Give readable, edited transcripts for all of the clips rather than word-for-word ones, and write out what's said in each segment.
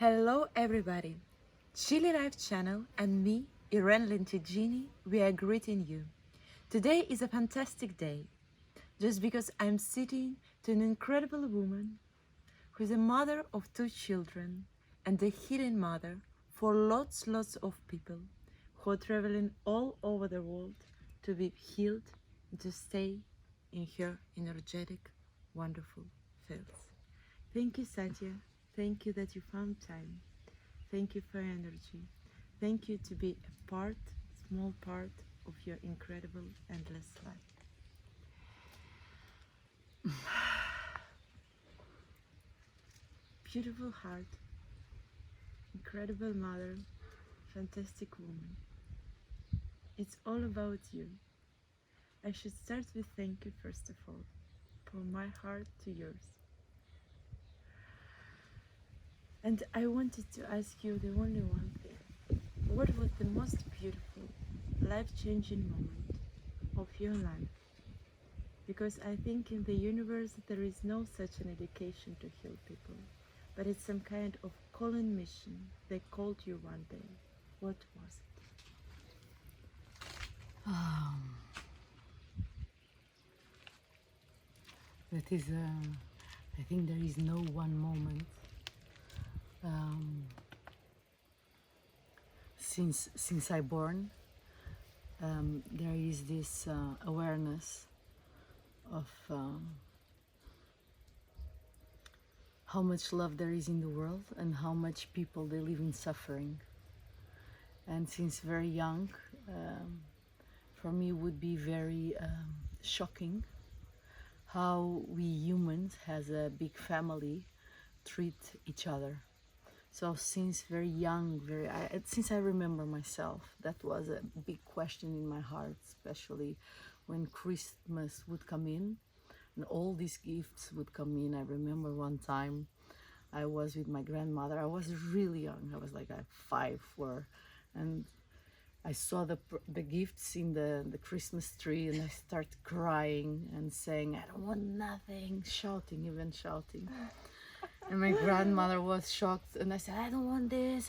Hello everybody, Chili Life channel and me, Irene Lentiggini, we are greeting you. Today is a fantastic day, just because I'm sitting to an incredible woman who is a mother of 2 children and the hidden mother for lots of people who are traveling all over the world to be healed and to stay in her energetic, wonderful fields. Thank you, Satya. Thank you that you found time. Thank you for your energy. Thank you to be a part, small part of your incredible, endless life. Beautiful heart, incredible mother, fantastic woman. It's all about you. I should start with thank you first of all, from my heart to yours. And I wanted to ask you the only one thing. What was the most beautiful, life-changing moment of your life? Because I think in the universe there is no such an education to heal people, but it's some kind of calling mission. They called you one day. What was it? That is, I think there is no one moment. Since I born, there is this awareness of how much love there is in the world and how much people they live in suffering. And since very young, for me would be very shocking how we humans as a big family treat each other. So since very young, since I remember myself, that was a big question in my heart, especially when Christmas would come in and all these gifts would come in. I remember one time I was with my grandmother. I was really young. I was like 5, 4, and I saw the gifts in the Christmas tree, and I started crying and saying, "I don't want nothing," even shouting. And my grandmother was shocked, and I said, I don't want this,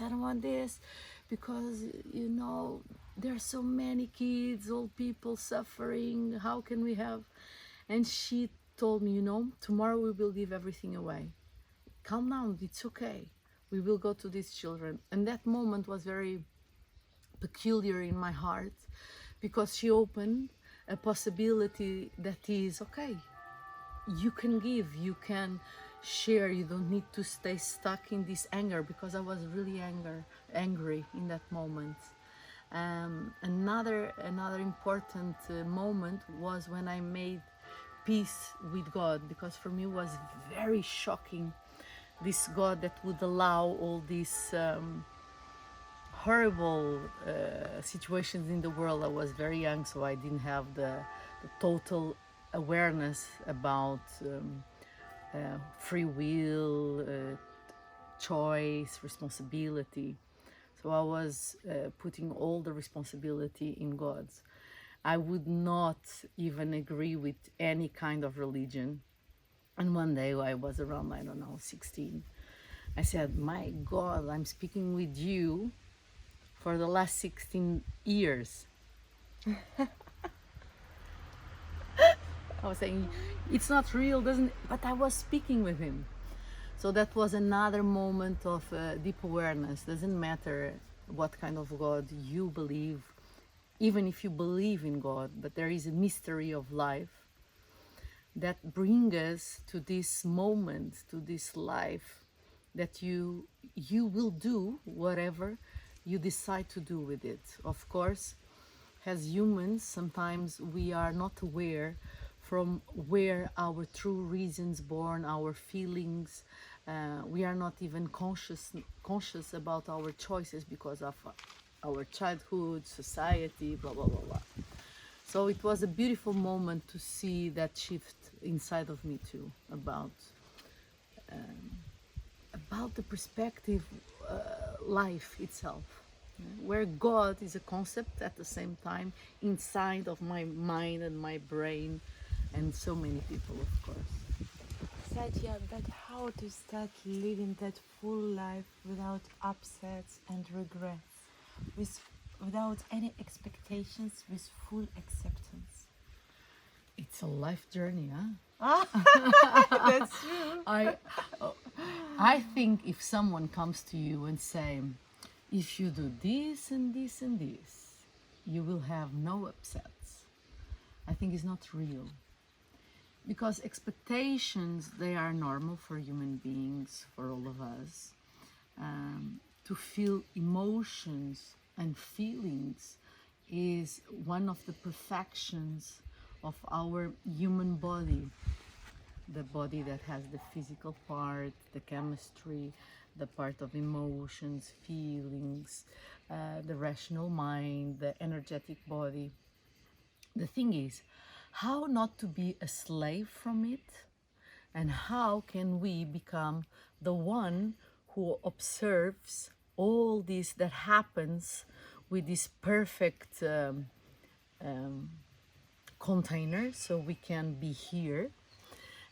because, you know, there are so many kids, old people suffering, how can we have? And she told me, you know, tomorrow we will give everything away. Calm down, it's okay. We will go to these children. And that moment was very peculiar in my heart, because she opened a possibility that is, okay, you can give, you can share, you don't need to stay stuck in this anger, because I was really angry in that moment. Another important moment was when I made peace with God, because for me it was very shocking, this God that would allow all these horrible situations in the world. I was very young, so I didn't have the total awareness about free will, choice, responsibility. So I was putting all the responsibility in God's. I would not even agree with any kind of religion. And one day I was around, I don't know, 16. I said, my God, I'm speaking with you for the last 16 years. I was saying, it's not real, but I was speaking with him. So that was another moment of deep awareness. Doesn't matter what kind of God you believe, even if you believe in God, but there is a mystery of life that brings us to this moment, to this life, that you will do whatever you decide to do with it. Of course, as humans, sometimes we are not aware from where our true reasons born, our feelings. We are not even conscious about our choices because of our childhood, society, blah, blah, blah, blah. So it was a beautiful moment to see that shift inside of me too, about the perspective, life itself, where God is a concept at the same time inside of my mind and my brain, and so many people, of course. Satya, but how to start living that full life without upsets and regrets, without any expectations, with full acceptance. It's a life journey, huh? That's true. I think if someone comes to you and say, if you do this and this and this, you will have no upsets, I think it's not real. Because expectations, they are normal for human beings, for all of us. To feel emotions and feelings is one of the perfections of our human body. The body that has the physical part, the chemistry, the part of emotions, feelings, the rational mind, the energetic body. The thing is, how not to be a slave from it, and how can we become the one who observes all this that happens with this perfect container, so we can be here,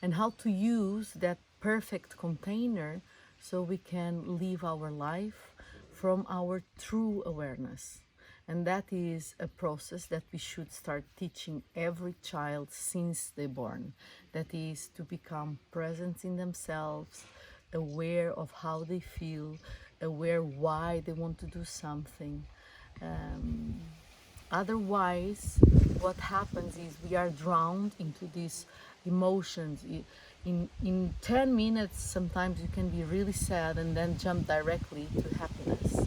and how to use that perfect container so we can live our life from our true awareness. And that is a process that we should start teaching every child since they're born. That is to become present in themselves, aware of how they feel, aware why they want to do something. Otherwise, what happens is we are drowned into these emotions. In 10 minutes, sometimes you can be really sad and then jump directly to happiness.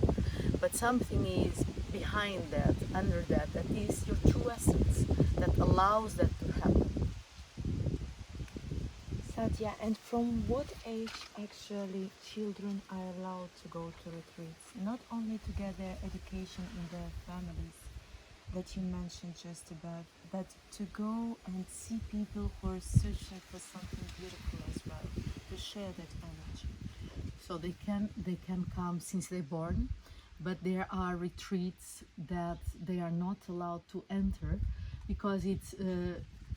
But something is behind that, under that, that is your true essence, that allows that to happen. Satya, and from what age actually children are allowed to go to retreats? Not only to get their education in their families that you mentioned just above, but to go and see people who are searching for something beautiful as well, to share that energy. So they can come since they're born, but there are retreats that they are not allowed to enter because it's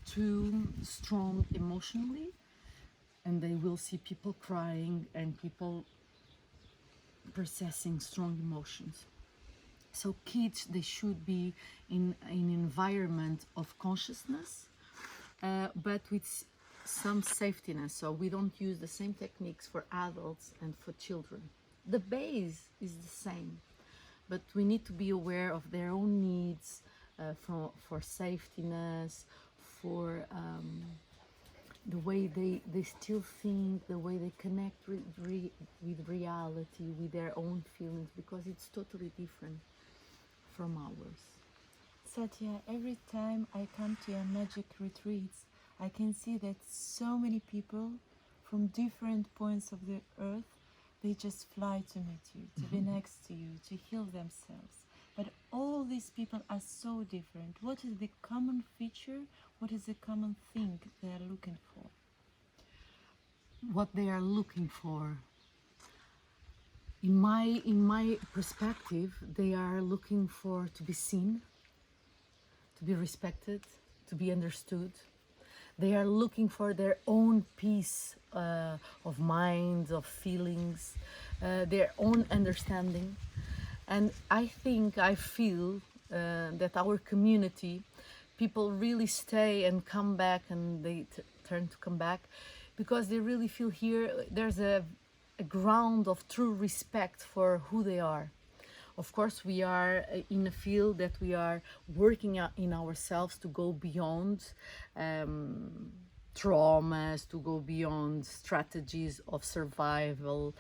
too strong emotionally, and they will see people crying and people processing strong emotions. So kids, they should be in an environment of consciousness, but with some safetiness. So we don't use the same techniques for adults and for children. The base is the same, but we need to be aware of their own needs, for safetiness, for the way they still think, the way they connect with reality, with their own feelings, because it's totally different from ours. Satya, every time I come to your magic retreats, I can see that so many people from different points of the earth, they just fly to meet you, to be next to you, to heal themselves. But all these people are so different. What is the common feature? What is the common thing they are looking for? What they are looking for, in my perspective, they are looking for to be seen, to be respected, to be understood. They are looking for their own peace of mind, of feelings, their own understanding. And I feel that our community, people really stay and come back, and they turn to come back because they really feel here there's a ground of true respect for who they are. Of course, we are in a field that we are working in ourselves to go beyond traumas, to go beyond strategies of survival,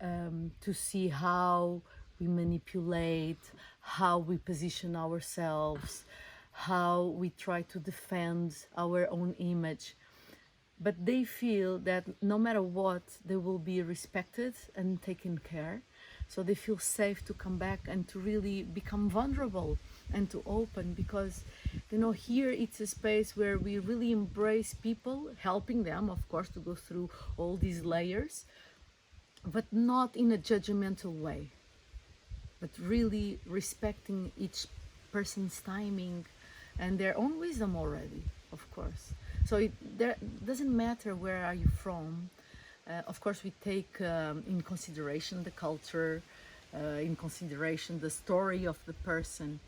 to see how we manipulate, how we position ourselves, how we try to defend our own image. But they feel that no matter what, they will be respected and taken care. So they feel safe to come back and to really become vulnerable and to open, because here it's a space where we really embrace people, helping them, of course, to go through all these layers, but not in a judgmental way, but really respecting each person's timing and their own wisdom already, of course. So there doesn't matter where are you from. Of course, we take in consideration the culture, in consideration the story of the person.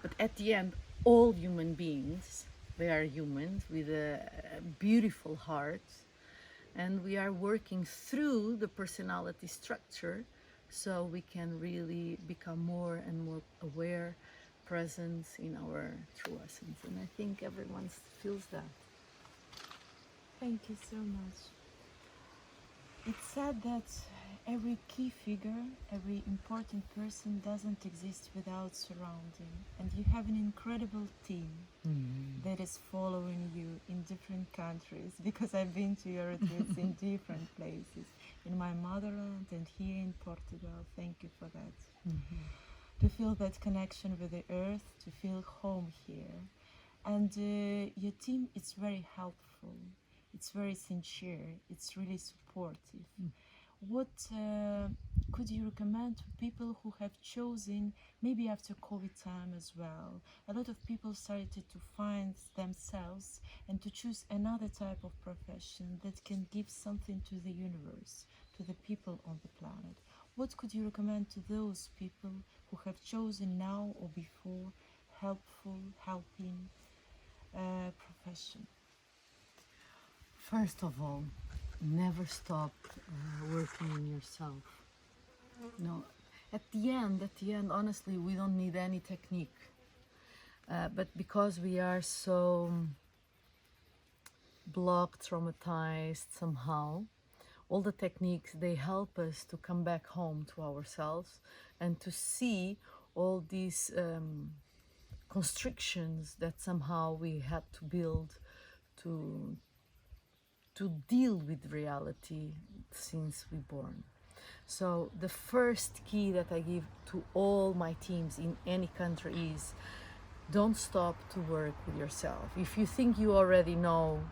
But at the end, all human beings, they are humans with a beautiful heart. And we are working through the personality structure so we can really become more and more aware, present in our true essence. And I think everyone feels that. Thank you so much. It's said that every key figure, every important person doesn't exist without surrounding. And you have an incredible team that is following you in different countries, because I've been to your retreats in different places, in my motherland and here in Portugal. Thank you for that. To feel that connection with the earth, to feel home here. And your team is very helpful. It's very sincere. It's really supportive. What could you recommend to people who have chosen, maybe after COVID time as well, a lot of people started to find themselves and to choose another type of profession that can give something to the universe, to the people on the planet? What could you recommend to those people who have chosen now or before helping profession? First of all, never stop working on yourself. No, at the end, honestly, we don't need any technique. But because we are so blocked, traumatized somehow, all the techniques, they help us to come back home to ourselves and to see all these constrictions that somehow we had to build to deal with reality since we born. So the first key that I give to all my teams in any country is don't stop to work with yourself. If you think you already know,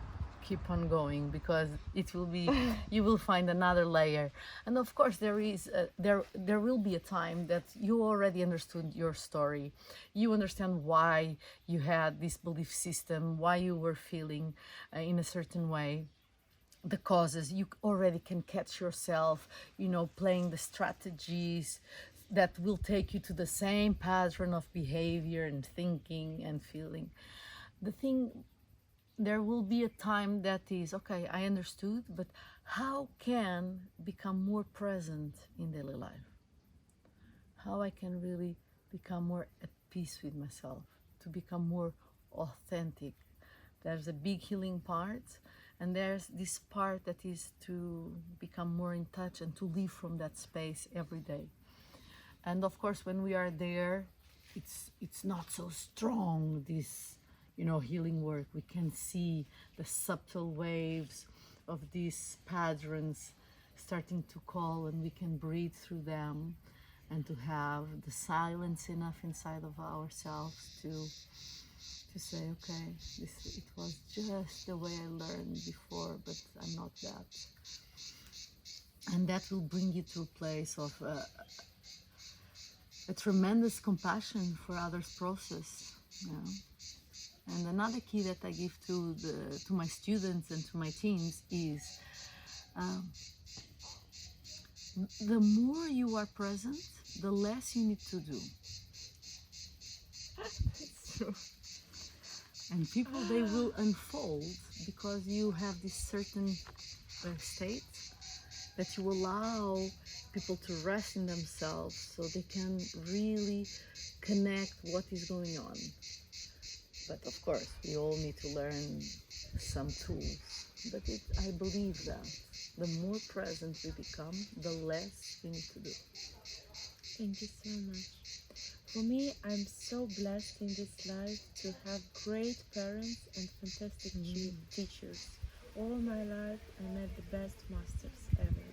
keep on going, because it will be you will find another layer. And of course there will be a time that you already understood your story. You understand why you had this belief system, why you were feeling in a certain way, the causes. You already can catch yourself, playing the strategies that will take you to the same pattern of behavior and thinking and feeling. The thing, there will be a time that is, okay, I understood, but how can become more present in daily life? How I can really become more at peace with myself, to become more authentic. There's a big healing part, and there's this part that is to become more in touch and to live from that space every day. And of course, when we are there, it's not so strong, this healing work. We can see the subtle waves of these patterns starting to call, and we can breathe through them and to have the silence enough inside of ourselves to say, okay, it was just the way I learned before, but I'm not that. And that will bring you to a place of a tremendous compassion for others' process. And another key that I give to my students and to my teams is the more you are present, the less you need to do. It's true. And people, they will unfold because you have this certain state that you allow people to rest in themselves so they can really connect what is going on. But of course, we all need to learn some tools. But I believe that the more present we become, the less we need to do. Thank you so much. For me, I'm so blessed in this life to have great parents and fantastic teachers. All my life, I met the best masters ever.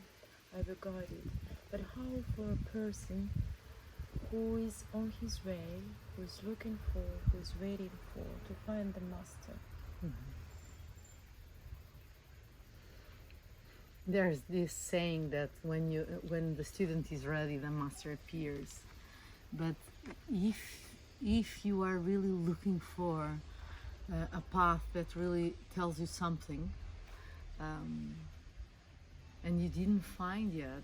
I regard it. But how for a person who is on his way, who is looking for, who is waiting for, to find the master? There's this saying that when the student is ready, the master appears. But if you are really looking for a path that really tells you something, and you didn't find yet,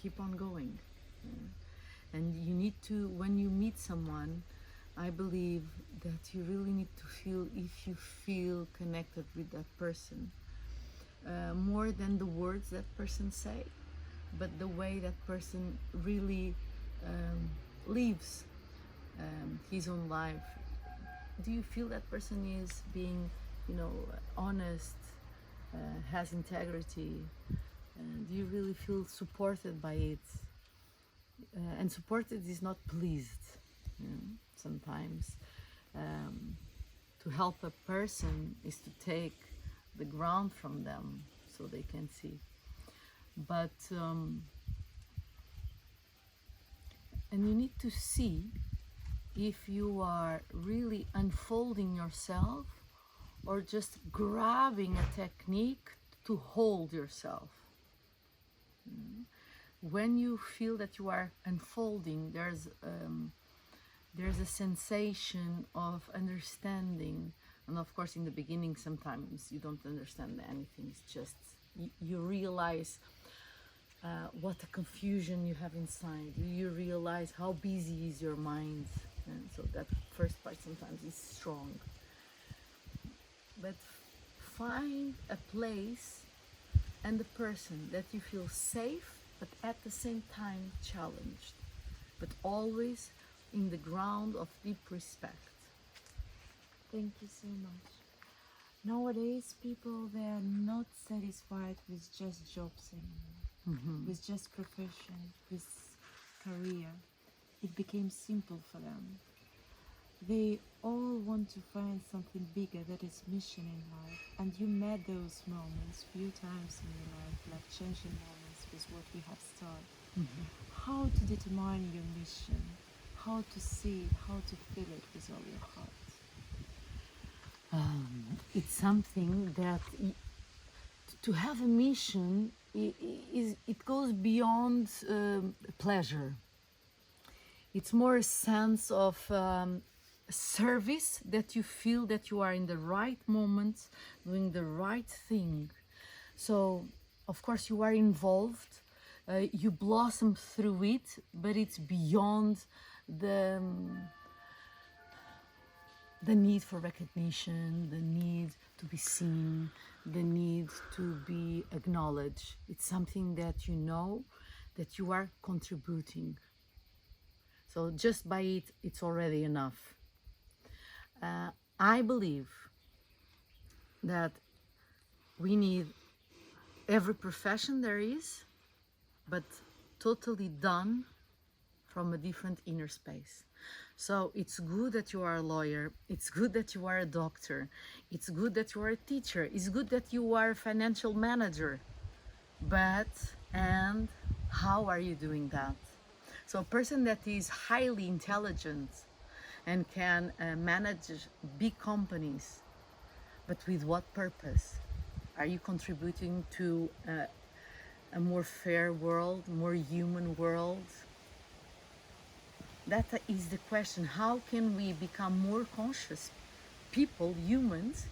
keep on going. Yeah. And you need to, when you meet someone, I believe that you really need to feel, if you feel connected with that person, more than the words that person say, but the way that person really lives his own life. Do you feel that person is being, honest, has integrity? Do you really feel supported by it? And supported is not pleased. Sometimes to help a person is to take the ground from them so they can see. But and you need to see if you are really unfolding yourself or just grabbing a technique to hold yourself. When you feel that you are unfolding, there's a sensation of understanding, and of course in the beginning sometimes you don't understand anything. It's just you realize what a confusion you have inside. You realize how busy is your mind, and so that first part sometimes is strong. But find a place and a person that you feel safe, but at the same time challenged, but always in the ground of deep respect. Thank you so much. Nowadays, people, they are not satisfied with just jobs anymore, with just profession, with career. It became simple for them. They all want to find something bigger, that is mission in life. And you met those moments few times in your life, like changing moments with what we have started. How to determine your mission, how to see it, how to feel it with all your heart. It's something that to have a mission, it goes beyond pleasure. It's more a sense of service, that you feel that you are in the right moment, doing the right thing. So, of course, you are involved, you blossom through it, but it's beyond the need for recognition, the need to be seen, the need to be acknowledged. It's something that you know that you are contributing. So just by it, it's already enough. I believe that we need every profession there is, but totally done from a different inner space. So it's good that you are a lawyer, it's good that you are a doctor, it's good that you are a teacher, it's good that you are a financial manager, but and how are you doing that? So a person that is highly intelligent and can manage big companies, but with what purpose? Are you contributing to a more fair world, more human world? That is the question. How can we become more conscious people, humans,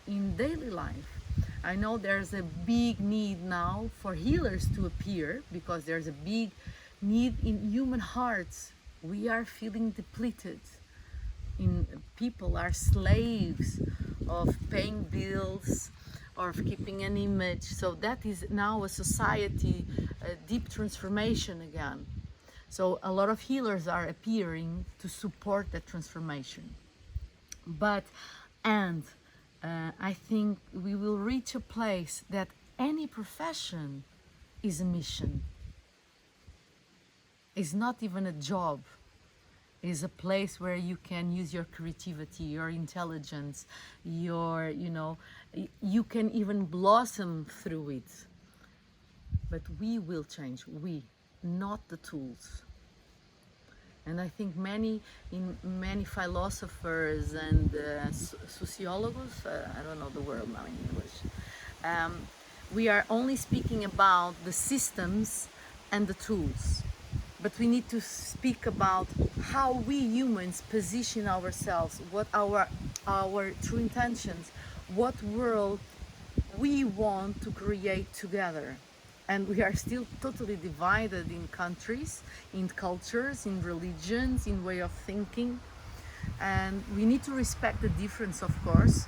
in daily life? I know there's a big need now for healers to appear, because there's a big need in human hearts. We are feeling depleted. People are slaves of paying bills or of keeping an image. So that is now a society, a deep transformation again. So a lot of healers are appearing to support that transformation. I think we will reach a place that any profession is a mission. It's not even a job. It's a place where you can use your creativity, your intelligence, you can even blossom through it. But we will change, not the tools. And I think many philosophers and sociologists, I don't know the word now in English, we are only speaking about the systems and the tools. But we need to speak about how we humans position ourselves, what our true intentions, what world we want to create together. And we are still totally divided in countries, in cultures, in religions, in way of thinking. And we need to respect the difference, of course,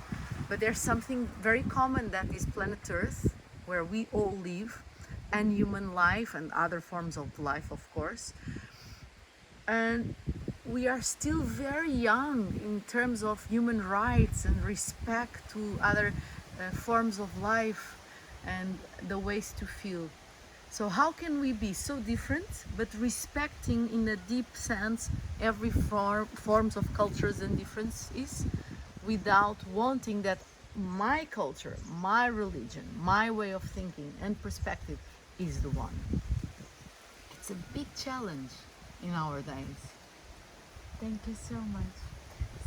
but there's something very common, that is planet Earth, where we all live, and human life and other forms of life, of course. And we are still very young in terms of human rights and respect to other forms of life and the ways to feel. So how can we be so different but respecting in a deep sense every forms of cultures and differences, without wanting that my culture, my religion, my way of thinking and perspective is the one? It's a big challenge in our days. Thank you so much.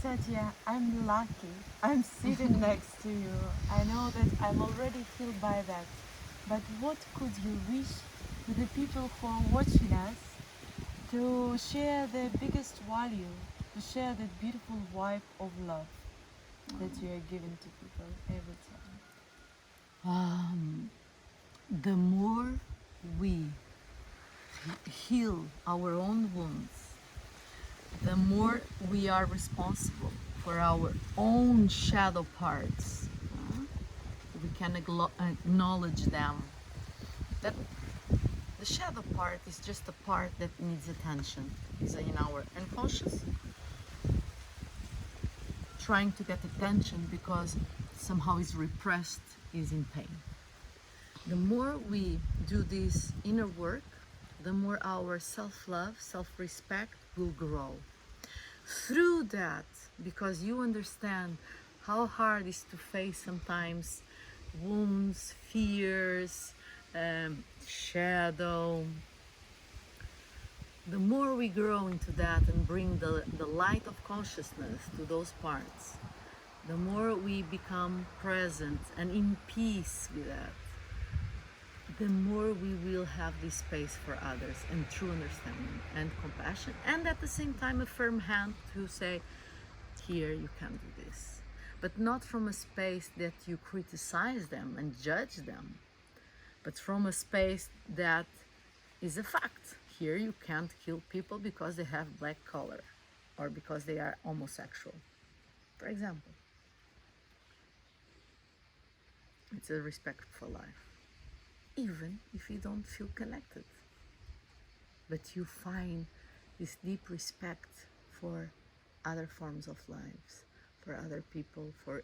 Satya, I'm lucky. I'm sitting next to you. I know that I'm already filled by that. But what could you wish to the people who are watching us to share the biggest value, to share the beautiful vibe of love that you are giving to people every time? The more we heal our own wounds, the more we are responsible for our own shadow parts. We can acknowledge them. That the shadow part is just a part that needs attention. It's in our unconscious, trying to get attention because somehow is repressed, is in pain. The more we do this inner work, the more our self-love, self-respect will grow. Through that, because you understand how hard it is to face sometimes wounds, fears, shadow, the more we grow into that and bring the light of consciousness to those parts, the more we become present and in peace with that, the more we will have this space for others and true understanding and compassion, and at the same time a firm hand to say, here you can do this, but not from a space that you criticize them and judge them, but from a space that is a fact. Here you can't kill people because they have black color or because they are homosexual, for example. It's a respect for life, even if you don't feel connected, but you find this deep respect for other forms of lives, for other people, for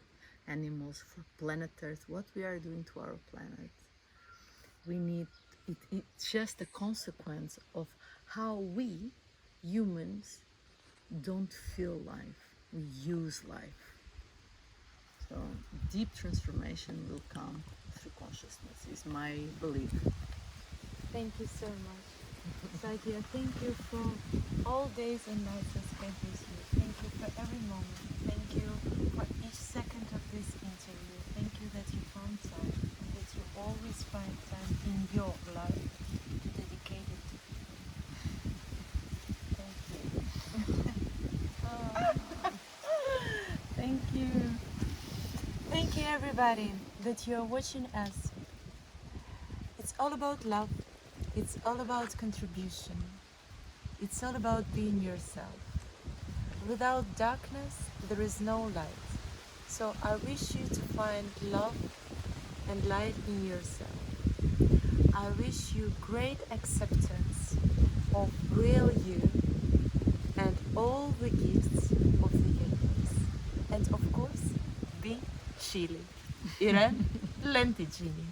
animals, for planet Earth, what we are doing to our planet. We need it. It's just a consequence of how we humans don't feel life, we use life. So deep transformation will come through consciousness, is my belief. Thank you so much. Satya, thank you for all days and nights I spent with you. Thank you for every moment. Thank you for each second of this interview. Thank you that you found time and that you always find time in your life to dedicate it to people. Thank you. Thank you. Thank you everybody that you are watching us. It's all about love. It's all about contribution. It's all about being yourself. Without darkness, there is no light. So I wish you to find love and light in yourself. I wish you great acceptance of real you and all the gifts of the universe. And of course, be Chile. Irene, Lentiggini.